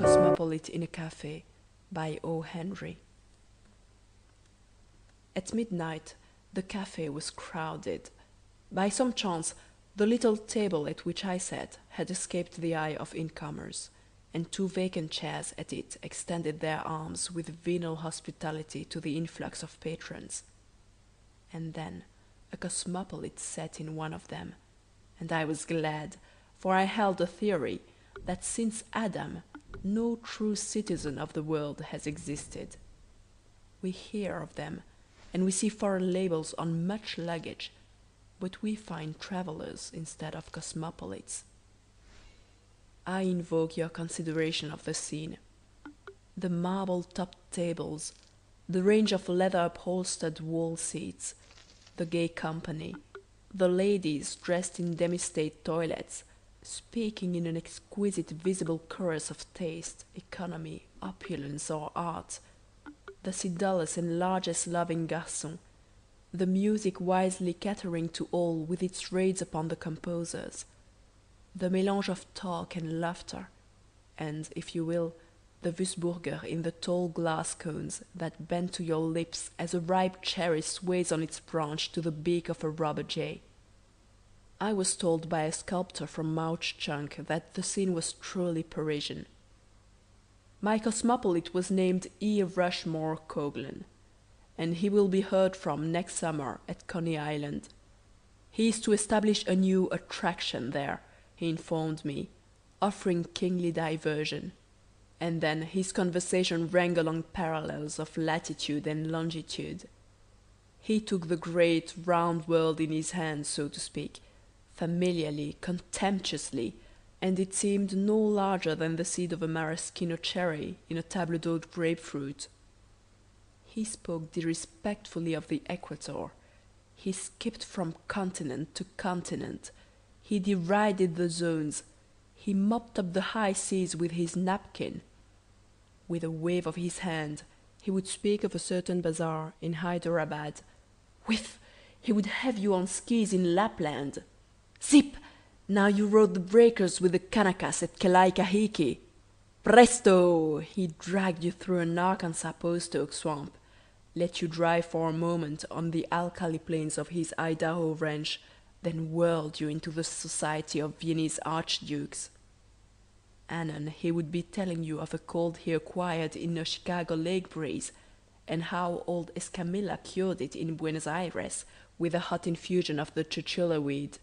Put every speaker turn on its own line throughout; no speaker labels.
Cosmopolite in a Cafe by O. Henry. At midnight, the cafe was crowded. By some chance, the little table at which I sat had escaped the eye of incomers, and two vacant chairs at it extended their arms with venal hospitality to the influx of patrons. And then a cosmopolite sat in one of them, and I was glad, for I held a theory that since Adam no true citizen of the world has existed. We hear of them, and we see foreign labels on much luggage, but we find travelers instead of cosmopolites. I invoke your consideration of the scene. The marble-topped tables, the range of leather-upholstered wall seats, the gay company, the ladies dressed in demi-state toilets, speaking in an exquisite visible chorus of taste, economy, opulence, or art, the sedulous and largesse-loving garçon, the music wisely catering to all with its raids upon the composers, the mélange of talk and laughter, and, if you will, the Wurzburger in the tall glass cones that bend to your lips as a ripe cherry sways on its branch to the beak of a robber jay. I was told by a sculptor from Mauch Chunk that the scene was truly Parisian. My cosmopolite was named E. Rushmore Coglan, and he will be heard from next summer at Coney Island. He is to establish a new attraction there, he informed me, offering kingly diversion, and then his conversation rang along parallels of latitude and longitude. He took the great round world in his hands, so to speak, familiarly, contemptuously, and it seemed no larger than the seed of a maraschino cherry in a table d'hote grapefruit. He spoke disrespectfully of the equator. He skipped from continent to continent. He derided the zones. He mopped up the high seas with his napkin. With a wave of his hand, he would speak of a certain bazaar in Hyderabad. Whiff! He would have you on skis in Lapland. Zip! Now you rode the breakers with the Kanakas at Kelaikahiki. Presto! He dragged you through an Arkansas post oak swamp, let you dry for a moment on the alkali plains of his Idaho ranch, then whirled you into the society of Viennese archdukes. Anon he would be telling you of a cold he acquired in a Chicago lake breeze, and how old Escamilla cured it in Buenos Aires with a hot infusion of the chuchula weed.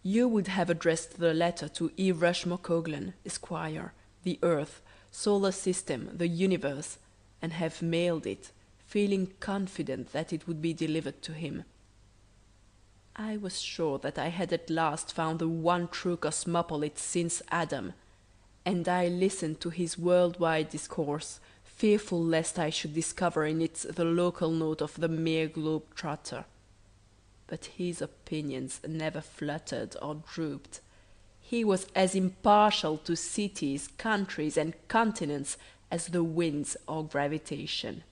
You would have addressed the letter to E. Rushmore Coglan, Esquire, the Earth, Solar System, the Universe, and have mailed it, feeling confident that it would be delivered to him. I was sure that I had at last found the one true cosmopolite since Adam, and I listened to his worldwide discourse, fearful lest I should discover in it the local note of the mere globe-trotter. But his opinions never fluttered or drooped. He was as impartial to cities, countries, and continents as the winds or gravitation.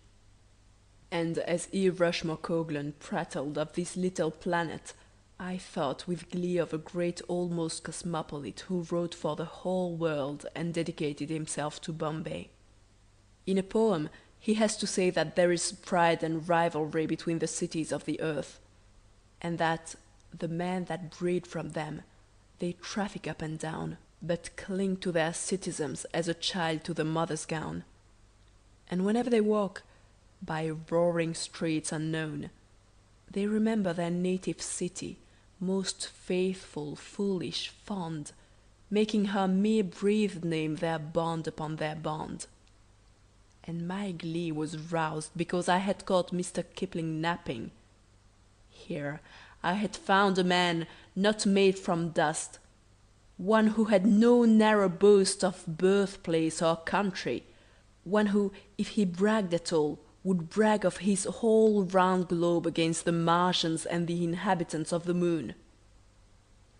And as E. Rushmore Coglan prattled of this little planet, I thought with glee of a great almost cosmopolite who wrote for the whole world and dedicated himself to Bombay. In a poem he has to say that there is pride and rivalry between the cities of the earth, and that, the men that breed from them, they traffic up and down, but cling to their citizens as a child to the mother's gown. And whenever they walk, by roaring streets unknown, they remember their native city, most faithful, foolish, fond, making her mere breathed name their bond upon their bond. And my glee was roused because I had caught Mr. Kipling napping. Here I had found a man not made from dust, one who had no narrow boast of birthplace or country, one who, if he bragged at all, would brag of his whole round globe against the Martians and the inhabitants of the moon.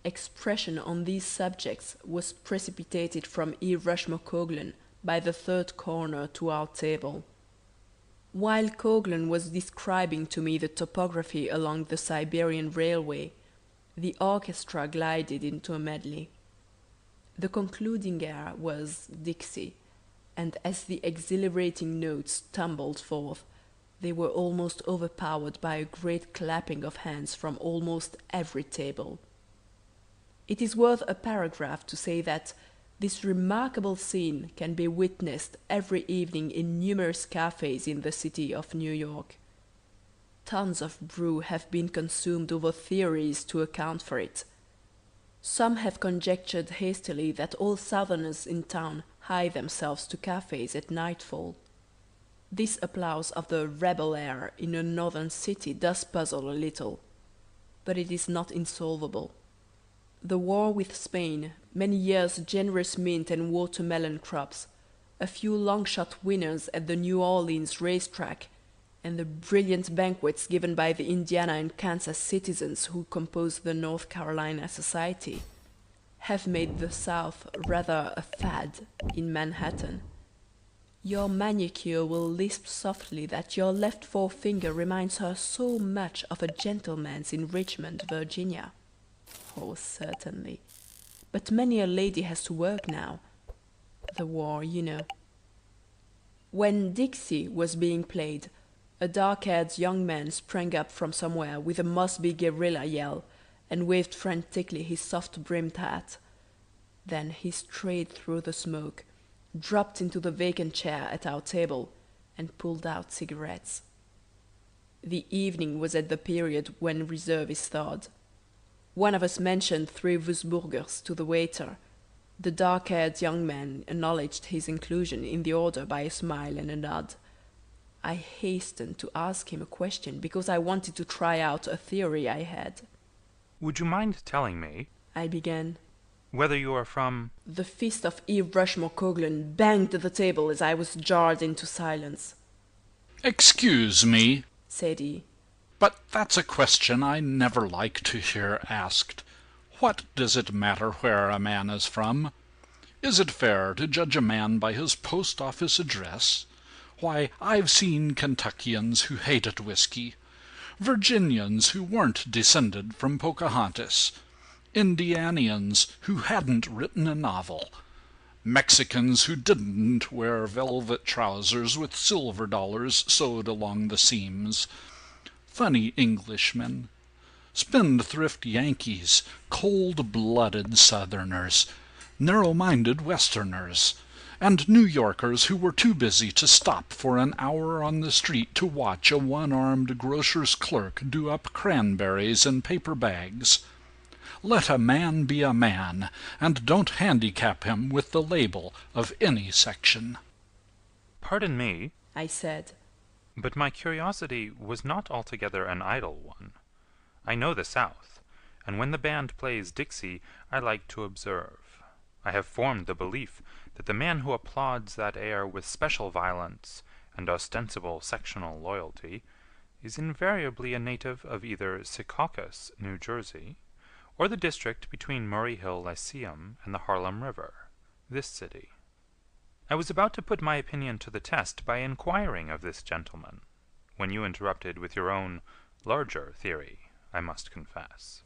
Expression on these subjects was precipitated from E. Rushmore Coglan by the third corner to our table. While Coglan was describing to me the topography along the Siberian Railway, the orchestra glided into a medley. The concluding air was Dixie, and as the exhilarating notes tumbled forth, they were almost overpowered by a great clapping of hands from almost every table. It is worth a paragraph to say that this remarkable scene can be witnessed every evening in numerous cafes in the city of New York. Tons of brew have been consumed over theories to account for it. Some have conjectured hastily that all Southerners in town hie themselves to cafes at nightfall. This applause of the rebel air in a northern city does puzzle a little, but it is not insolvable. The war with Spain, many years' generous mint and watermelon crops, a few long-shot winners at the New Orleans racetrack, and the brilliant banquets given by the Indiana and Kansas citizens who compose the North Carolina Society, have made the South rather a fad in Manhattan. Your manicure will lisp softly that your left forefinger reminds her so much of a gentleman's in Richmond, Virginia. Oh, certainly. But many a lady has to work now. The war, you know. When Dixie was being played, a dark-haired young man sprang up from somewhere with a Mosby guerrilla yell and waved frantically his soft-brimmed hat. Then he strayed through the smoke, dropped into the vacant chair at our table, and pulled out cigarettes. The evening was at the period when reserve is thawed. One of us mentioned 3 Wurzburgers to the waiter. The dark-haired young man acknowledged his inclusion in the order by a smile and a nod. I hastened to ask him a question because I wanted to try out a theory I had.
"Would you mind telling me,"
I began.
"whether you are from—"
The fist of Eve Rushmore Coglan banged the table as I was jarred into silence.
"Excuse me,"
said he,
"but that's a question I never like to hear asked. What does it matter where a man is from? Is it fair to judge a man by his post-office address? Why, I've seen Kentuckians who hated whiskey, Virginians who weren't descended from Pocahontas, Indianians who hadn't written a novel, Mexicans who didn't wear velvet trousers with silver dollars sewed along the seams, funny Englishmen, spendthrift Yankees, cold-blooded Southerners, narrow-minded Westerners, and New Yorkers who were too busy to stop for an hour on the street to watch a one-armed grocer's clerk do up cranberries in paper bags. Let a man be a man, and don't handicap him with the label of any section."
"Pardon me,"
I said,
"but my curiosity was not altogether an idle one. I know the South, and when the band plays Dixie I like to observe. I have formed the belief that the man who applauds that air with special violence and ostensible sectional loyalty is invariably a native of either Secaucus, New Jersey, or the district between Murray Hill Lyceum and the Harlem River, this city. I was about to put my opinion to the test by inquiring of this gentleman, when you interrupted with your own larger theory, I must confess."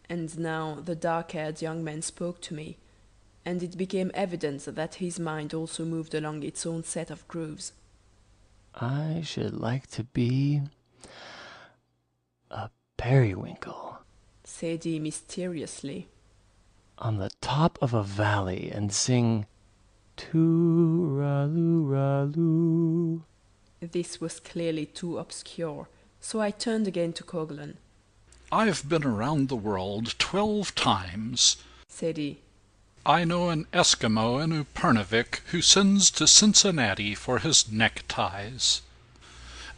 And now the dark-haired young man spoke to me, and it became evident that his mind also moved along its own set of grooves.
"I should like to be a periwinkle,"
said he mysteriously,
"on the top of a valley and sing too-ra-loo-ra-loo."
This was clearly too obscure, so I turned again to Coglan.
"I've been around the world 12 times,"
said he.
"I know an Eskimo in Upernavik who sends to Cincinnati for his neckties.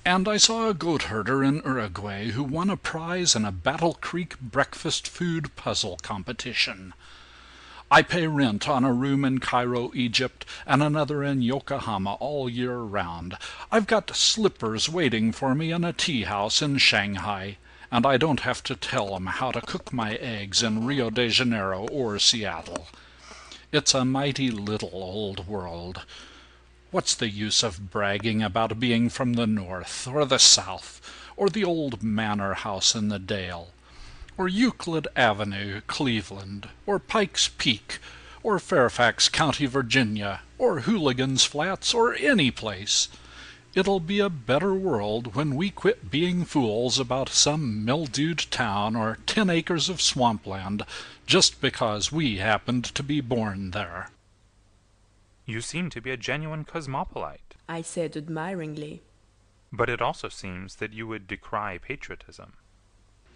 And I saw a goat herder in Uruguay who won a prize in a Battle Creek breakfast food puzzle competition. I pay rent on a room in Cairo, Egypt, and another in Yokohama all year round. I've got slippers waiting for me in a tea house in Shanghai, and I don't have to tell 'em how to cook my eggs in Rio de Janeiro or Seattle. It's a mighty little old world. What's the use of bragging about being from the North, or the South, or the old manor house in the Dale, or Euclid Avenue, Cleveland, or Pike's Peak, or Fairfax County, Virginia, or Hooligan's Flats, or any place. It'll be a better world when we quit being fools about some mildewed town or 10 acres of swampland just because we happened to be born there."
You seem to be a genuine cosmopolite.
I said admiringly.
But it also seems that you would decry patriotism.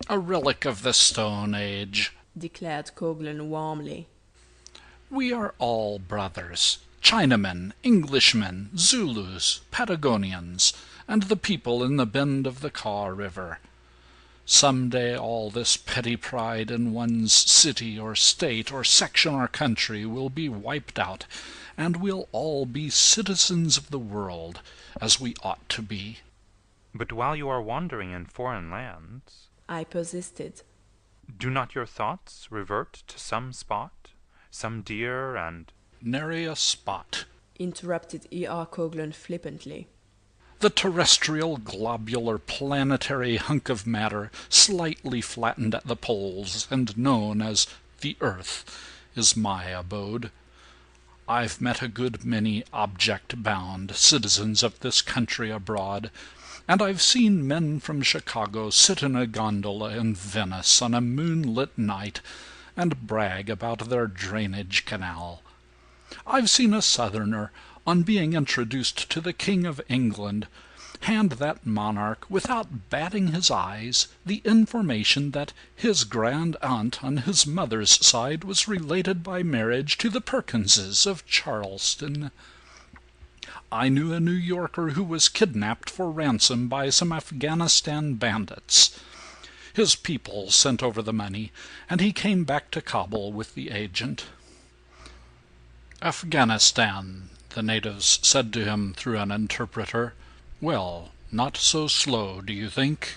"A relic of the Stone Age,"
declared Coghlan warmly.
"We are all brothers. Chinamen, Englishmen, Zulus, Patagonians, and the people in the bend of the Kaw River. Some day all this petty pride in one's city or state or section or country will be wiped out, and we'll all be citizens of the world, as we ought to be."
But while you are wandering in foreign lands,
I persisted.
do not your thoughts revert to some spot, some dear and...
"Nary a spot,"
interrupted E.R. Coghlan flippantly.
"The terrestrial, globular, planetary hunk of matter, slightly flattened at the poles and known as the Earth, is my abode. I've met a good many object-bound citizens of this country abroad, and I've seen men from Chicago sit in a gondola in Venice on a moonlit night and brag about their drainage canal. I've seen a Southerner, on being introduced to the King of England, hand that monarch, without batting his eyes, the information that his grand-aunt on his mother's side was related by marriage to the Perkinses of Charleston. I knew a New Yorker who was kidnapped for ransom by some Afghanistan bandits. His people sent over the money, and he came back to Kabul with the agent. "Afghanistan," the natives said to him through an interpreter. "Well, not so slow, do you think?"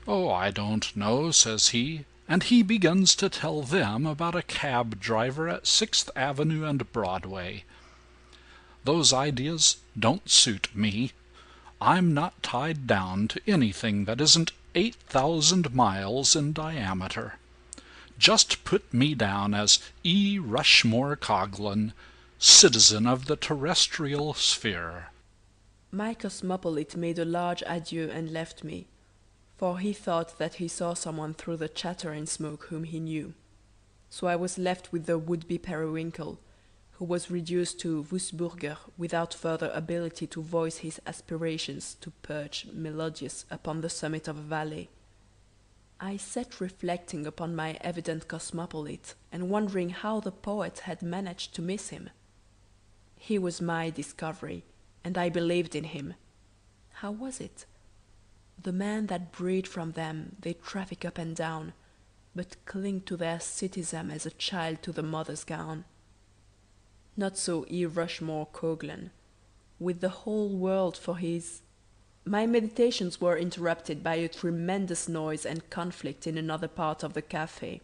"Oh, I don't know," says he, and he begins to tell them about a cab driver at 6th Avenue and Broadway. Those ideas don't suit me. I'm not tied down to anything that isn't 8,000 miles in diameter. Just put me down as E. Rushmore Coghlan, citizen of the terrestrial sphere."
My cosmopolite made a large adieu and left me, for he thought that he saw someone through the chatter and smoke whom he knew. So I was left with the would-be periwinkle, who was reduced to Wussburger without further ability to voice his aspirations to perch melodious upon the summit of a valley. I sat reflecting upon my evident cosmopolite and wondering how the poet had managed to miss him. He was my discovery, and I believed in him. How was it? The man that breed from them they traffic up and down, but cling to their citizen as a child to the mother's gown. Not so E. Rushmore Coghlan, with the whole world for his... My meditations were interrupted by a tremendous noise and conflict in another part of the café.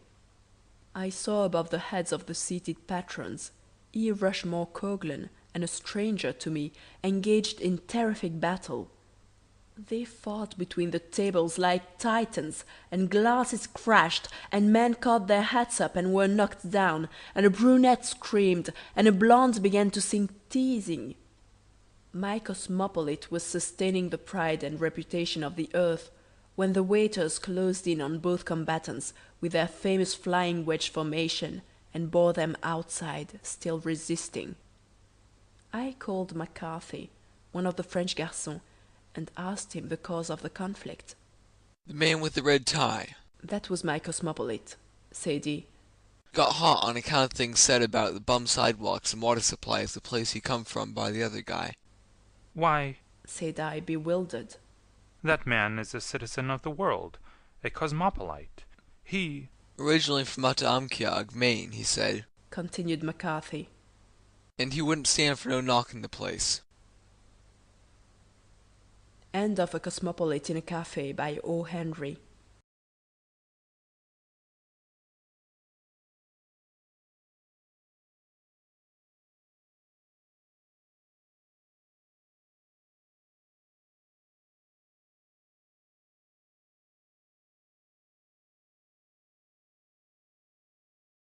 I saw above the heads of the seated patrons E. Rushmore Coghlan and a stranger to me engaged in terrific battle. They fought between the tables like Titans, and glasses crashed, and men caught their hats up and were knocked down, and a brunette screamed, and a blonde began to sing teasing. My cosmopolite was sustaining the pride and reputation of the earth, when the waiters closed in on both combatants with their famous flying wedge formation, and bore them outside, still resisting. I called McCarthy, one of the French garçons, and asked him the cause of the conflict.
"The man with the red tie."
That was my cosmopolite, said he.
"Got hot on account of things said about the bum sidewalks and water supply of the place he come from by the other guy."
Why,
said I, bewildered.
that man is a citizen of the world, a cosmopolite. He...
"Originally from Mattaamkiag, Maine," he said,
continued McCarthy.
"and he wouldn't stand for no knocking the place."
End of A Cosmopolite in a Café by O. Henry.